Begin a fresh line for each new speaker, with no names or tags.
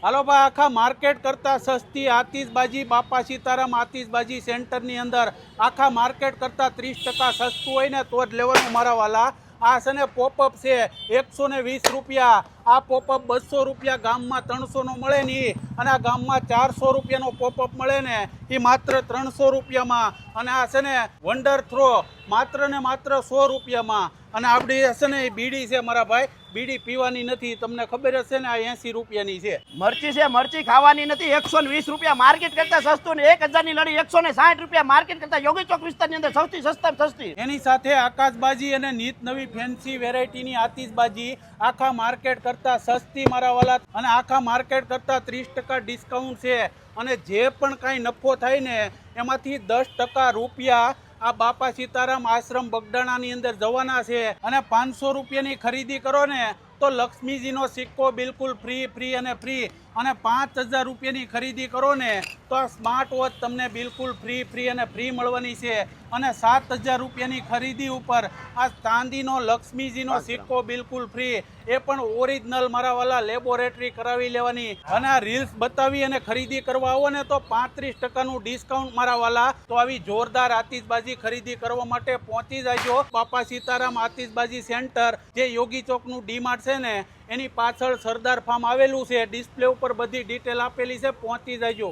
હાલો ભાઈ, આખા માર્કેટ કરતાં સસ્તી આતિશબાજી બાપા સીતારામ આતિશબાજી સેન્ટરની અંદર આખા માર્કેટ કરતાં 30% સસ્તું હોય ને તો જ લેવાનું મારા વાલા. આ છે ને પોપઅપ છે 120 રૂપિયા. આ પોપઅપ 200 રૂપિયા ગામમાં 300નો મળે ને અને આ ગામમાં 400 રૂપિયાનો પોપઅપ મળે ને એ માત્ર 300 રૂપિયામાં. અને આ છે ને વન્ડર થ્રો માત્ર ને માત્ર 100 રૂપિયામાં. અને આપણી હશે ને એ બીડી છે મારા ભાઈ, બીડી પીવાની નથી, તમને ખબર હશે ને આ 80 રૂપિયાની છે.
મરચી છે, મરચી ખાવાની નથી, 120 રૂપિયા માર્કેટ કરતા સસ્તું ને 1000ની લડી 160 રૂપિયા માર્કેટ કરતા યોગી ચોક વિસ્તારની અંદર સૌથી સસ્તામાં સસ્તી.
એની સાથે આકાશબાજી અને નીત નવી ફેન્સી વેરાયટીની આતિશબાજી આખા માર્કેટ કરતા સસ્તી મારા વાલા. અને આખા માર્કેટ કરતા 30% ડિસ્કાઉન્ટ છે. અને જે પણ કાંઈ નફો થાય ને એમાંથી 10% રૂપિયા આ બાપા સીતારામ આશ્રમ બગડાણાની અંદર જવાના છે. અને 500 રૂપિયાની ખરીદી કરો ને તો લક્ષ્મીજીનો સિક્કો બિલકુલ ફ્રી અને ફ્રી. અને 5000 રૂપિયાની ખરીદી કરો ને તો આ સ્માર્ટ વોચ તમને બિલકુલ ફ્રી અને ફ્રી મળવાની છે. અને 7000 રૂપિયાની ખરીદી ઉપર આ ચાંદીનો લક્ષ્મીજીનો સિક્કો બિલકુલ ફ્રી, એ પણ ઓરિજિનલ મારા વાલા, લેબોરેટરી કરાવી લેવાની. અને આ રીલ્સ બતાવી અને ખરીદી કરવા આવો ને તો 35%નું ડિસ્કાઉન્ટ મારા વાલા. તો આવી જોરદાર આતિશબાજી ખરીદી કરવા માટે પહોંચી જાજો બાપા સીતારામ આતિશબાજી સેન્ટર, જે યોગી ચોકનું ડીમાર્ટ છે ને એની પાછળ સરદાર ફાર્મ આવેલું છે. ડિસ્પ્લે ઉપર બધી ડિટેલ આપેલી છે, પહોંચી જાજો.